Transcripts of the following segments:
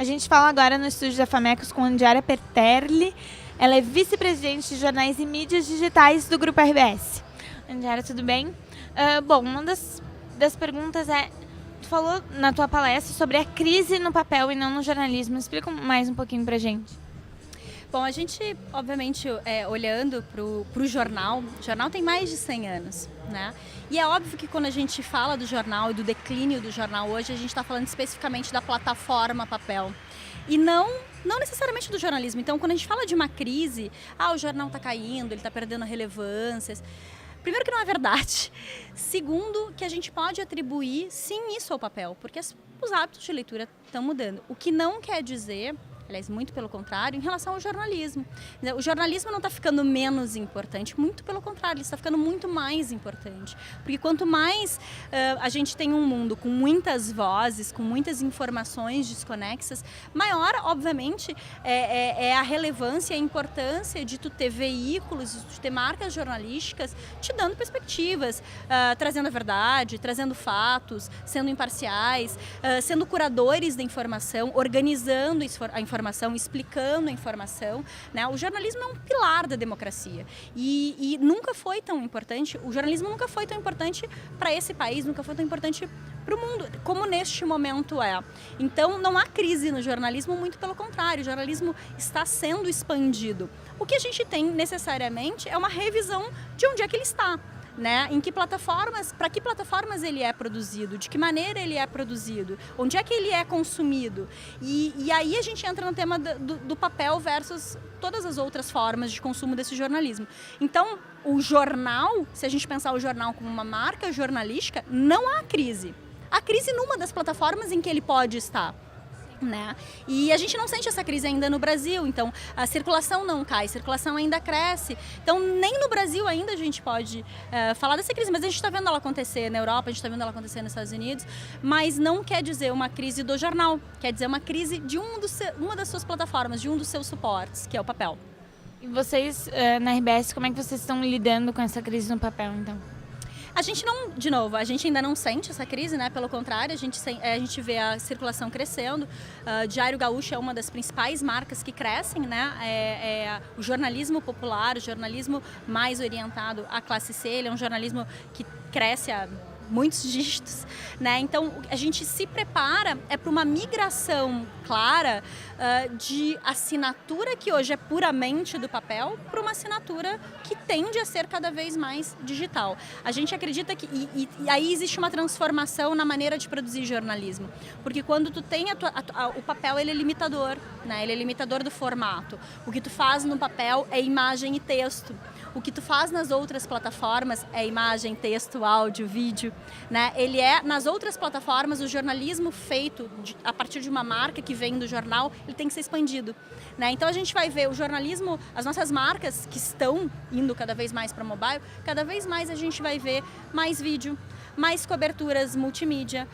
A gente fala agora no estúdio da Famecos com Andiara Peterli. Ela é vice-presidente de jornais e mídias digitais do Grupo RBS. Andiara, tudo bem? Bom, uma das perguntas é, tu falou na tua palestra sobre a crise no papel e não no jornalismo. Explica mais um pouquinho pra gente. Bom, a gente, obviamente, olhando para o jornal, o jornal tem mais de 100 anos, né? E é óbvio que quando a gente fala do jornal e do declínio do jornal hoje, a gente está falando especificamente da plataforma papel. E não necessariamente do jornalismo. Então, quando a gente fala de uma crise, o jornal está caindo, ele está perdendo relevâncias. Primeiro que não é verdade. Segundo, que a gente pode atribuir, sim, isso ao papel, porque os hábitos de leitura estão mudando. O que não quer dizer... Aliás, muito pelo contrário, em relação ao jornalismo. O jornalismo não está ficando menos importante, muito pelo contrário, ele está ficando muito mais importante. Porque quanto mais a gente tem um mundo com muitas vozes, com muitas informações desconexas, maior, obviamente, é a relevância e a importância de tu ter veículos, de tu ter marcas jornalísticas te dando perspectivas, trazendo a verdade, trazendo fatos, sendo imparciais, sendo curadores da informação, organizando a informação, explicando a informação, né? O jornalismo é um pilar da democracia e nunca foi tão importante, o jornalismo nunca foi tão importante para esse país, nunca foi tão importante para o mundo, como neste momento é. Então não há crise no jornalismo, muito pelo contrário, o jornalismo está sendo expandido. O que a gente tem necessariamente é uma revisão de onde é que ele está. Né? Em que plataformas, para que plataformas ele é produzido, de que maneira ele é produzido, onde é que ele é consumido. E aí a gente entra no tema do papel versus todas as outras formas de consumo desse jornalismo. Então, o jornal, se a gente pensar o jornal como uma marca jornalística, não há crise. Há crise numa das plataformas em que ele pode estar. Né? E a gente não sente essa crise ainda no Brasil, então a circulação não cai, a circulação ainda cresce, então nem no Brasil ainda a gente pode falar dessa crise, mas a gente está vendo ela acontecer na Europa, a gente está vendo ela acontecer nos Estados Unidos, mas não quer dizer uma crise do jornal, quer dizer uma crise de uma das suas plataformas, de um dos seus suportes, que é o papel. E vocês, na RBS, como é que vocês estão lidando com essa crise no papel, então? A gente não, de novo, a gente ainda não sente essa crise, né? Pelo contrário, a gente vê a circulação crescendo. Diário Gaúcho é uma das principais marcas que crescem, né? O jornalismo popular, o jornalismo mais orientado à classe C, ele é um jornalismo que cresce a muitos dígitos, né? Então a gente se prepara para uma migração clara de assinatura que hoje é puramente do papel para uma assinatura que tende a ser cada vez mais digital. A gente acredita que e aí existe uma transformação na maneira de produzir jornalismo, porque quando tu tem o papel, ele é limitador, né? Ele é limitador do formato. O que tu faz no papel é imagem e texto. O que tu faz nas outras plataformas é imagem, texto, áudio, vídeo, né? Ele nas outras plataformas, o jornalismo feito a partir de uma marca que vem do jornal, ele tem que ser expandido, né? Então a gente vai ver o jornalismo, as nossas marcas que estão indo cada vez mais para mobile, cada vez mais a gente vai ver mais vídeo, mais coberturas multimídia,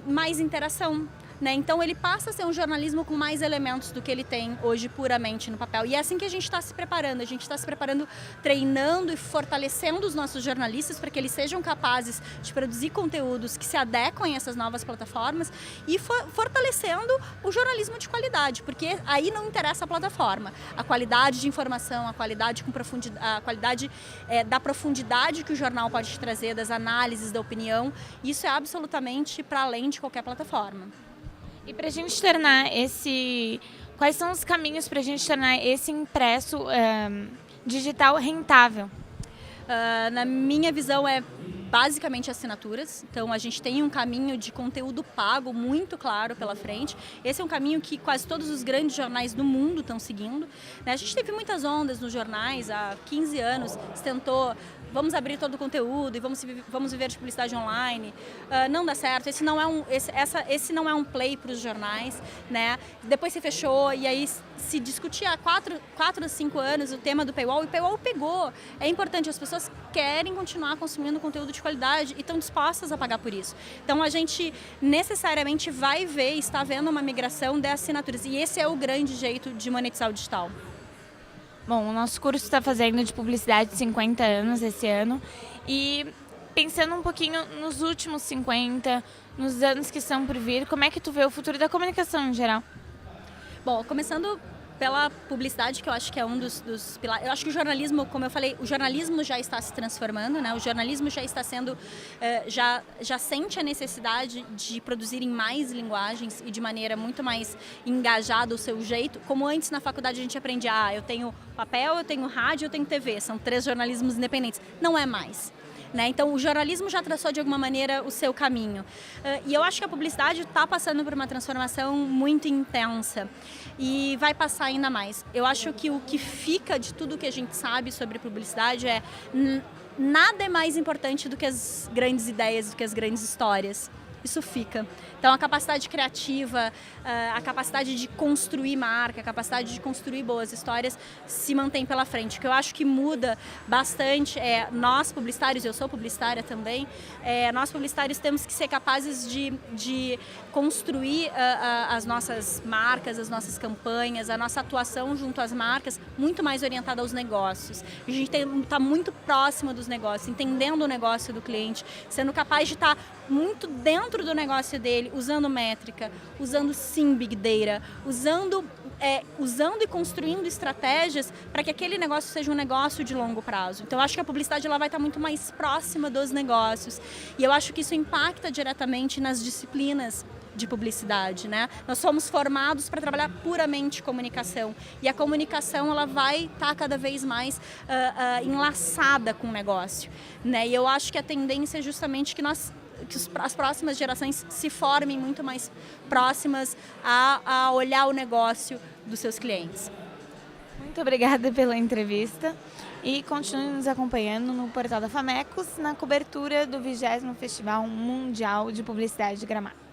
mais interação. Né? Então ele passa a ser um jornalismo com mais elementos do que ele tem hoje puramente no papel. E é assim que a gente está se preparando. A gente está se preparando, treinando e fortalecendo os nossos jornalistas para que eles sejam capazes de produzir conteúdos que se adequem a essas novas plataformas e fortalecendo o jornalismo de qualidade, porque aí não interessa a plataforma. A qualidade de informação, a qualidade com profundidade, a qualidade da profundidade que o jornal pode te trazer, das análises, da opinião, isso é absolutamente para além de qualquer plataforma. E para a gente tornar quais são os caminhos para a gente tornar esse impresso digital rentável? Na minha visão é basicamente assinaturas, então a gente tem um caminho de conteúdo pago muito claro pela frente. Esse é um caminho que quase todos os grandes jornais do mundo estão seguindo, né? A gente teve muitas ondas nos jornais, há 15 anos se tentou, vamos abrir todo o conteúdo e vamos viver de publicidade online. Não dá certo, esse não é um play para os jornais, né? Depois se fechou e aí se discutia há 4 a 5 anos o tema do paywall, e o paywall pegou. É importante, as pessoas querem continuar consumindo conteúdo de qualidade e estão dispostas a pagar por isso. Então a gente necessariamente vai ver, está vendo uma migração de assinaturas, e esse é o grande jeito de monetizar o digital. Bom, o nosso curso está fazendo de publicidade 50 anos esse ano, e pensando um pouquinho nos últimos 50, nos anos que estão por vir, como é que tu vê o futuro da comunicação em geral? Bom, começando pela publicidade, que eu acho que é um dos pilares. Eu acho que o jornalismo, como eu falei, o jornalismo já está se transformando, né? O jornalismo já está sendo, já sente a necessidade de produzir em mais linguagens e de maneira muito mais engajada o seu jeito. Como antes na faculdade a gente aprendia, eu tenho papel, eu tenho rádio, eu tenho TV, são 3 jornalismos independentes. Não é mais. Né? Então, o jornalismo já traçou de alguma maneira o seu caminho. E eu acho que a publicidade está passando por uma transformação muito intensa e vai passar ainda mais. Eu acho que o que fica de tudo que a gente sabe sobre publicidade é nada é mais importante do que as grandes ideias, do que as grandes histórias. Isso fica. Então, a capacidade criativa, a capacidade de construir marca, a capacidade de construir boas histórias se mantém pela frente. O que eu acho que muda bastante é nós publicitários, eu sou publicitária também, nós publicitários temos que ser capazes de construir as nossas marcas, as nossas campanhas, a nossa atuação junto às marcas muito mais orientada aos negócios. A gente está muito próximo dos negócios, entendendo o negócio do cliente, sendo capaz de estar muito dentro do negócio dele, usando métrica, usando sim Big Data, usando e construindo estratégias para que aquele negócio seja um negócio de longo prazo. Então, eu acho que a publicidade ela vai estar muito mais próxima dos negócios e eu acho que isso impacta diretamente nas disciplinas de publicidade, né? Nós somos formados para trabalhar puramente comunicação e a comunicação ela vai estar cada vez mais enlaçada com o negócio, né? E eu acho que a tendência é justamente que as próximas gerações se formem muito mais próximas a olhar o negócio dos seus clientes. Muito obrigada pela entrevista e continue nos acompanhando no portal da Famecos na cobertura do 20º Festival Mundial de Publicidade de Gramado.